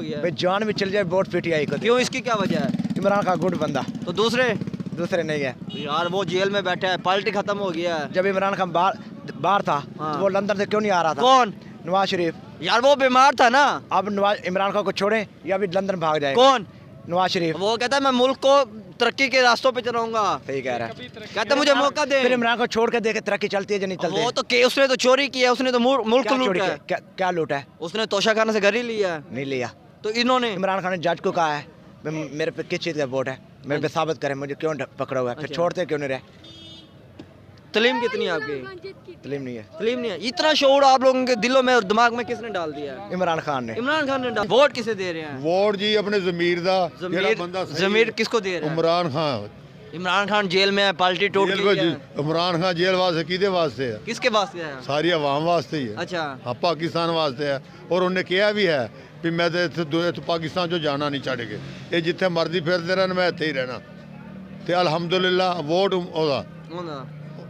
भाई जान भी चल जाए वोट पीटीआई को। क्यों, इसकी क्या वजह है? इमरान खान गुड बंदा, तो दूसरे दूसरे नहीं है यार वो जेल में बैठा है, पार्टी खत्म हो गया है। जब इमरान खान बाहर था हाँ। तो वो लंदन से क्यों नहीं आ रहा था? कौन? नवाज शरीफ। यार वो बीमार था ना। अब नवाज इमरान खान को छोड़े या अभी लंदन भाग जाए? कौन? नवाज शरीफ। वो कहता है मैं मुल्क को तरक्की के रास्तों पे चलाऊंगा। सही कह रहा है। कहता है मुझे मौका दे। फिर इमरान को छोड़ के देखे तरक्की चलती है या नहीं चलती? वो तो उसने तो चोरी की है, उसने तो मुल्क क्या को चोरी लूटा है। किया? क्या लूटा है? उसने तोशा खाना से घर ही लिया है। नहीं लिया। तो इन्होंने इमरान खान ने जज को कहा है मेरे पे किस चीज़ का वोट है, मेरे पे साबित करें, मुझे क्यों पकड़ा हुआ है? फिर अच्छा। छोड़ते क्यों नहीं रहे? तलीम कितनी है आपकी? तलीम नहीं है। तलीम नहीं है। इतना शोर आप लोगों के दिलों में और दिमाग में किसने डाल दिया है? इमरान खान ने। इमरान खान ने डाल। वोट किसे दे रहे हैं? वोट जी अपने जमीर दा जेड़ा बंदा सही जमीर किसको दे रहे हैं? इमरान खान इमरान खान जेल में है, पार्टी टूट जेल गई को है। जी इमरान खान जेल वास्ते किदे वास्ते है? किसके पास गया है? सारी आवाम वास्ते ही है। अच्छा। हाँ पाकिस्तान वास्ते है। और उन्हें कहा भी है भी मैं तो पाकिस्तान जो जाना नहीं छड़ के, ये जिथे मर्जी फिरते रहना, मैं इत्थे ही रहना। ते अल्हम्दुलिल्लाह वोट ओदा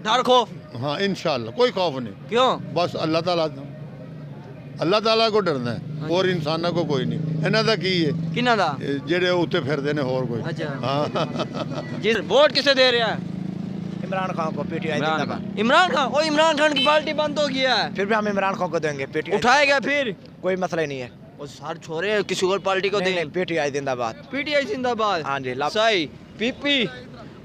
डर खौफ? हाँ इंशाअल्लाह कोई खौफ नहीं, क्यों? बस अल्लाह ताला को डरना है और इंसाना को कोई नहीं। इन्हां दा की है किन्ना दा? जेड़े उत्ते फिरदे ने होर कोई। अच्छा। हाँ जी वोट किसे दे रहे हैं? इमरान खान को पीटीआई इमरान जिंदाबाद। खान। इमरान खान? ओ इमरान खान की पार्टी बंद हो गया है। फिर भी हम इमरान खान को देंगे पीटीआई। उठाएगा फिर? कोई मसला ही नहीं है। और सर छोरे किसी और पार्टी को नहीं, दें। नहीं, पीटीआई जिंदाबाद। पीटीआई जिंदाबाद। हाँ जी, सही। पीपी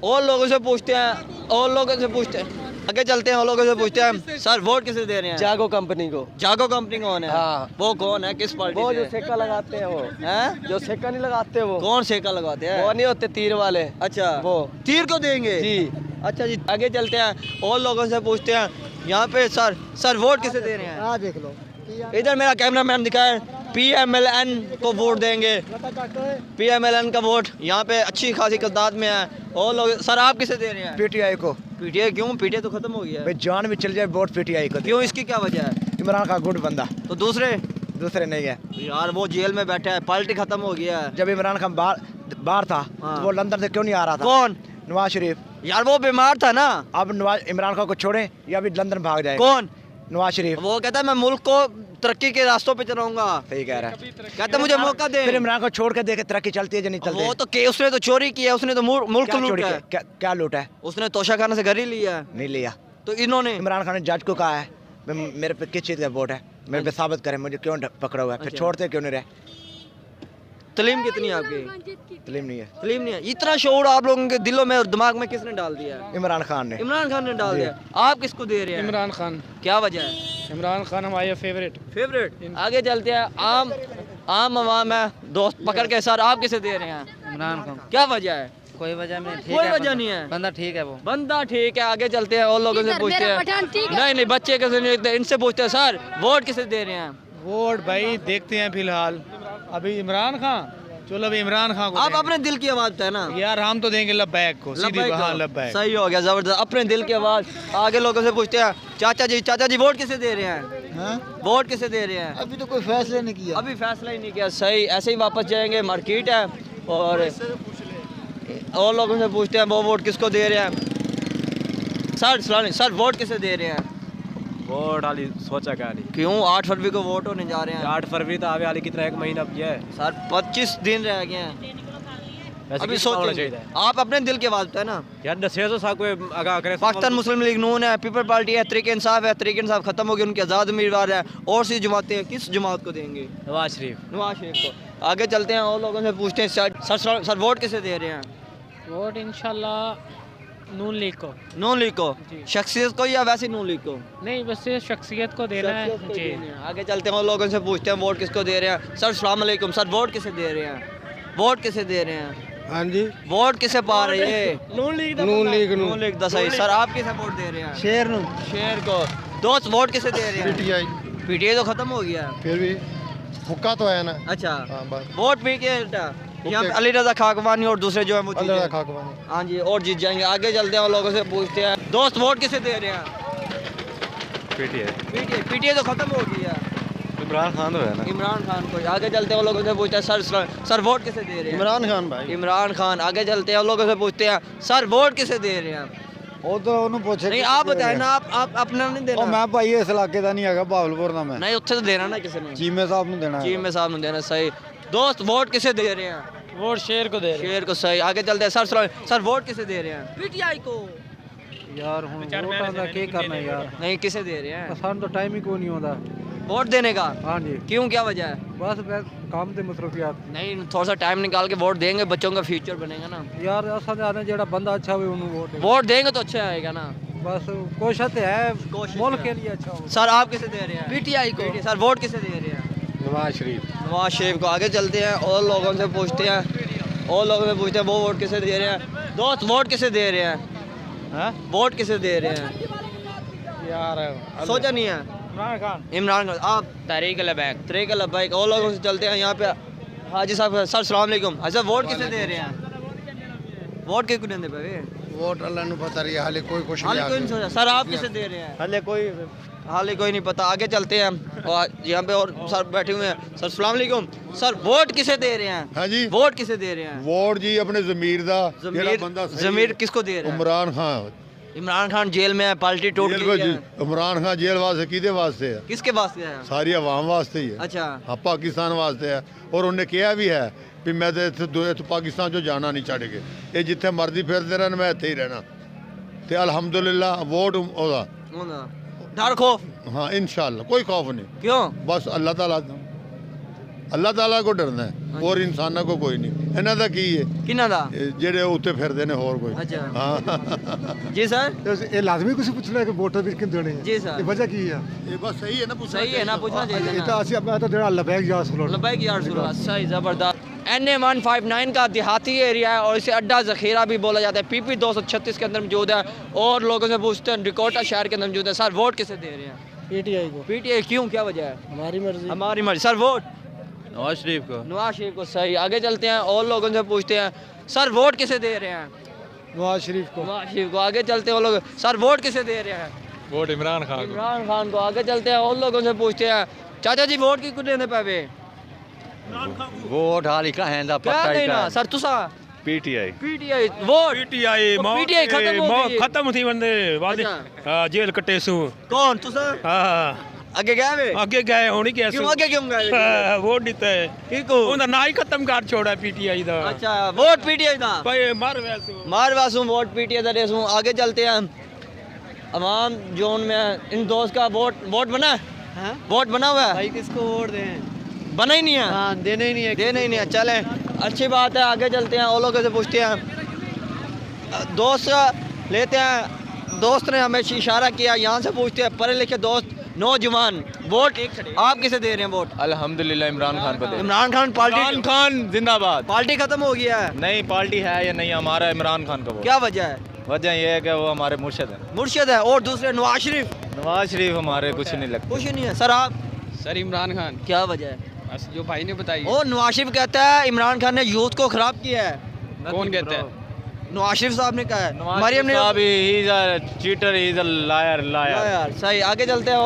और लोगों से पूछते हैं, और लोगों से पूछते हैं, आगे चलते हैं और लोगों से पूछते हैं। सर वोट किसे दे रहे हैं? जागो कंपनी को। जागो कंपनी कौन है? हाँ। वो कौन है, किस पार्टी वो से जो है? सेका लगाते हैं वो हैं? जो सेका नहीं लगाते वो कौन सेका लगाते हैं? वो नहीं होते तीर वाले। अच्छा वो तीर को देंगे जी। अच्छा जी आगे चलते हैं और लोगों से पूछते हैं। यहाँ पे सर वोट किसे दे रहे हैं? देख लो इधर मेरा कैमरामैन दिखाए। PMLN को वोट देंगे। PMLN का वोट यहाँ पे अच्छी खासी तादाद में है। और लोग सर आप किसे दे रहे हैं? पीटीआई को। पीटीआई क्यों? पीटीआई तो खत्म हो गया है। भाई जान भी चल जाए वोट पीटीआई को। क्यों, इसकी क्या वजह है? इमरान खान गुड बंदा, तो दूसरे दूसरे नहीं है यार वो जेल में बैठा है, पार्टी खत्म हो गया है। जब इमरान खान बाहर था हाँ। तो वो लंदन से क्यों नहीं आ रहा था? कौन? नवाज शरीफ। यार वो बीमार था ना। अब इमरान खान को छोड़े या अभी लंदन भाग जाए? कौन? नवाज शरीफ। वो कहता है मैं मुल्क को तरक्की के रास्तों पे चलाऊंगा। सही कह रहा है। कहता है मुझे मौका दे। फिर इमरान को छोड़ के देखे तरक्की चलती है या नहीं चलती? वो तो उसने तो चोरी की है, उसने तो मुल्क को क्या चोरी लूटा है। किया? क्या लूटा है? उसने तोशा खाना से घर ही लिया है। नहीं लिया। तो इन्होंने इमरान खान ने जज को कहा है मेरे पे किस चीज़ का वोट है, मेरे पे साबित करें, मुझे क्यों पकड़ा हुआ है? फिर अच्छा। छोड़ते क्यों नहीं रहे? तलीम कितनी है आपकी? तलीम नहीं है। तलीम नहीं है। इतना शोर आप लोगों के दिलों में और दिमाग में किसने डाल दिया है? इमरान खान ने। इमरान खान ने डाल दिया। आप किसको दे रहे हैं? इमरान खान। क्या वजह है? इमरान खान हमारे फेवरेट। फेवरेट। आगे चलते हैं। आम आवाम है, दोस्त पकड़ के सर आप किसे दे रहे हैं? इमरान खान। क्या वजह है? कोई वजह नहीं, कोई वजह नहीं है। बंदा ठीक है वो। बंदा ठीक है। आगे चलते हैं और लोगों से पूछते मेरा पठान ठीक हैं। है। नहीं बच्चे कैसे नहीं लिखते, इनसे पूछते हैं सर वोट किसे दे रहे हैं? वोट भाई देखते हैं फिलहाल, अभी इमरान खान। चलो अभी इमरान खान को आप देंगे। अपने दिल की आवाज है ना यार हम तो देंगे लब्बैक को, सीधी लब्बैक हाँ को। लब्बैक। सही हो गया, जबरदस्त। अपने दिल की आवाज। आगे लोगों से पूछते हैं चाचा जी वोट किसे दे रहे हैं? वोट किसे दे रहे हैं? अभी तो कोई फैसला नहीं किया। अभी फैसला ही नहीं किया। सही, ऐसे ही वापस जाएंगे। मार्केट है और लोगों से पूछते हैं वो वोट किसको दे रहे हैं? सर वोट किसे दे रहे हैं? वोट हाली सोचा क्या हाली क्यों? 8 फरवरी को वोट होने जा रहे हैं। 8 फरवरी तो आवे हाली कितना, एक महीना किया है। सर 25 दिन रह गए हैं। वैसे अभी किसका होना सोचेंगे। चाहिए? आप अपने दिल की आवाज है ना। यार दसे तो सा कोई आगा करे। पाकिस्तान मुस्लिम लीग नून है, पीपल पार्टी है, तहरीक इंसाफ है। तहरीक इंसाफ खत्म हो गई, उनके आज़ाद उम्मीदवार है। और सी जमातें हैं, किस जमात को देंगे? नवाज शरीफ। नवाज शरीफ को। आगे चलते हैं और लोगों से पूछते हैं सर वोट किसे दे रहे हैं? वोट इंशाल्लाह नून लीग को। नून लीग को। शख्सियत को या वैसे नून लीग को? नहीं बस ये शख्सियत को देना है जी। आगे चलते हैं और लोगों से पूछते हैं वोट किसको दे रहे हैं? सर अस्सलाम वालेकुम। सर वोट किसे दे रहे हैं? वोट किसे दे रहे हैं? हाँ जी। वोट किसे पा रही है? नून लीग नून लीग नून लीग दा सही। सर आप किसे वोट दे रहे हैं? शेर नू। शेर को। दोस्त वोट किसे दे रहे हैं? पीटीआई पीटीआई तो खत्म हो गया है। फिर भी हुक्का तो है ना। अच्छा हाँ बस वोट पी के यहाँ पे अली रजा खाकवानी और दूसरे जो है वो जीते अल्लाह हैं। खाकवानी। हाँ जी और जीत जाएंगे। आगे चलते हैं और लोगों से पूछते हैं दोस्त वोट किसे दे रहे हैं? पीटीआई। पीटीआई तो खत्म हो गई है। इमरान खान तो है ना। इमरान खान को। आगे चलते हैं और लोगों से पूछते हैं सर वोट किसे दे रहे हैं? इमरान खान भाई। इमरान खान। आगे चलते हैं और लोगों से पूछते हैं सर वोट किसे दे रहे हैं? ਉਹ ਤਾਂ ਉਹਨੂੰ ਪੁੱਛੇ नहीं आप बताए ना। आप अपना नहीं ਉਹ देना। ਮੈਂ ਭਾਈ ਇਸ ਇਲਾਕੇ ਦਾ ਨਹੀਂ ਹੈਗਾ, ਬਹਾਵਲਪੁਰ ਦਾ ਮੈਂ। नहीं उत्थे तो देना ना किसी ने। ਚੀਮੇ ਸਾਹਿਬ ਨੂੰ ਦੇਣਾ चीफ में साहब ने देना। सही। दोस्त वोट किसे दे रहे हैं? वोट शेर को दे रहे शेर को। सही, आगे चलते हैं। सर सर वोट किसे दे रहे हैं? पीटीआई को। यार हुन वोटां दा की करना यार, नहीं, किसे दे रहे हैं सानू तो टाइम ही कोई नहीं होता। वोट देने का? हाँ जी, क्यों, क्या वजह है? बस काम ते मसरूफियात नहीं, थोड़ा सा टाइम निकाल के वोट देंगे, बच्चों का फ्यूचर बनेगा ना। यार असा ते आने जेड़ा बंदा अच्छा होवे उन्हें वोट दे। वोट देंगे तो अच्छा आएगा ना। बस कोशिश तो है कोशिश मुल्क है। के लिए अच्छा हो। सर आप किसे दे रहे हैं? पीटीआई को। सर वोट किसे दे रहे हैं? नवाज शरीफ। नवाज शरीफ को। आगे चलते हैं और लोगों से पूछते हैं, और लोगों से पूछते हैं वो वोट किसे दे रहे हैं। दोस्त वोट किसे दे रहे हैं? हाँ वोट किसे दे रहे हैं? यार सोचा नहीं है। इमरान खान। इमरान खान। आप? तहरीक लबैक। तरीक लब्बैक। और लोगों से चलते हैं यहाँ पे। हाजी साहब, सर सलाम अलैकुम। अच्छा वोट किसे दे रहे हैं? वोट किसको देंगे भाई? वोट अल्लाह ने पता रही हाले कोई कुछ हाल कोई नहीं सोचा। सर आप किसे दे रहे हैं? हाल कोई नहीं पता। आगे चलते हैं और यहाँ पे और सर बैठे हुए हैं। सर सलाम अलैकुम। सर वोट किसे दे रहे हैं? हाँ जी, वोट किसे दे रहे हैं? वोट जी अपने जमीर दा जेड़ा बंदा सही जमीर किसको दे रहे हैं? इमरान खान। इमरान खान जेल में है, पार्टी टूट जेल गई है। में इमरान खान जेल वास्ते किदे वास्ते है? किसके पास गया है? सारी आवाम वास्ते ही है। अच्छा। हाँ, पाकिस्तान वास्ते है। और उन्हें कहा भी है भी मैं तो इत्थे पाकिस्तान चो जाना नहीं छड़ के, ये जिथे मर्जी फिरते रहन मैं इत्थे ही रहना। ते अल्हम्दुलिल्लाह वोट ओदा। डर खौफ? हाँ इंशाअल्लाह कोई खौफ नहीं, क्यों? बस अल्लाह ताला को डरना है और इंसाना को कोई नहीं। इन्हां दा की है किन्ना दा? जेड़े उत्ते फिरदे ने होर कोई। अच्छा। हाँ जी सर। ਇਹ ਲਾਜ਼ਮੀ ਤੁਸੀਂ ਪੁੱਛਣਾ ਹੈ ਕਿ ਵੋਟਰ ਵੀ ਕਿੰਨ ਦੇਣੇ जी सर। ਇਹ ਵਜ੍ਹਾ ਕੀ ਹੈ ये बस सही है ना, पूछना सही है ना, पूछना चाहिए ਇਹ ना। ਤਾਂ ਅਸੀਂ ਮੈਂ ਤਾਂ ਜਿਹੜਾ ਲਬੈਕ ਜਾ ਸੁਣੋ लब्बैक या रसूल अल्लाह। सही, ज़बरदस्त। NA-159 का देहाती एरिया है और इसे अड्डा ज़ख़ीरा भी बोला जाता है। PP 236 के अंदर मौजूद है और लोगों से पूछते हैं रिकोटा शहर के अंदर मौजूद है। सर वोट किसे दे रहे हैं? पीटीआई को। PTI। क्यों, क्या वजह है? हमारी मर्जी। हमारी मर्जी। Sir vote? नवाज शरीफ को। नवाज शरीफ को। सही, आगे चलते हैं और लोगों से पूछते हैं सर वोट किसे दे रहे हैं? नवाज शरीफ को। नवाज शरीफ को। आगे चलते हैं और लोग, सर वोट किसे दे रहे हैं? वोट इमरान खान इमरान खान को। आगे चलते हैं और लोगों से पूछते हैं चाचा जी वोट किसको देने पे? वोट हाल का है दा क्या देना सर तुसा? PTI. PTI vote? PTI PTI खत्म हो गई है। खत्म थी बंदे वादे अच्छा। जेल कट्टे सू। कौन तुसा? हाँ आगे गए वे? अगे गए होनी क्या क्यों आगे क्यों गए? वोट दिता है किको? उनका ना ही खत्म कर छोड़ा पीटीआई दा। अच्छा वोट पीटीआई दा। भाई मार वैसू मार वासू वोट पीटीआई दा रेसू। आगे चलते हैं अवाम जोन में इन दोस्त का वोट बना है? वोट बना हुआ है? भाई किसको वोट दें? बना ही नहीं है। हाँ देने ही नहीं है। देना ही नहीं है। चले अच्छी बात है। आगे चलते हैं और लोगों से पूछते हैं दोस्त लेते हैं। दोस्त ने हमें इशारा किया, यहाँ से पूछते हैं पढ़े लिखे दोस्त नौजवान वोट आप किसे दे रहे हैं? वोट अल्हम्दुलिल्लाह इमरान खान को दे। इमरान खान। पार्टी खान जिंदाबाद। पार्टी खत्म हो गया है। नहीं पार्टी है या नहीं, हमारा इमरान खान का वोट। क्या वजह है? वजह यह है कि वो हमारे मुर्शिद है। मुर्शिद है। और दूसरे नवाज शरीफ? नवाज शरीफ हमारे कुछ नहीं लगता। कुछ नहीं है। सर आप? सर इमरान खान। क्या वजह है? बस जो भाई ने बताई। और नवाज शरीफ कहता है इमरान खान ने यूथ को खराब किया है। कौन कहता है? नवाज शरीफ साहब ने कहा है। नवाज मरियम ने। शरीफ साहब he is a cheater, he is a liar. यार सही। आगे चलते हैं।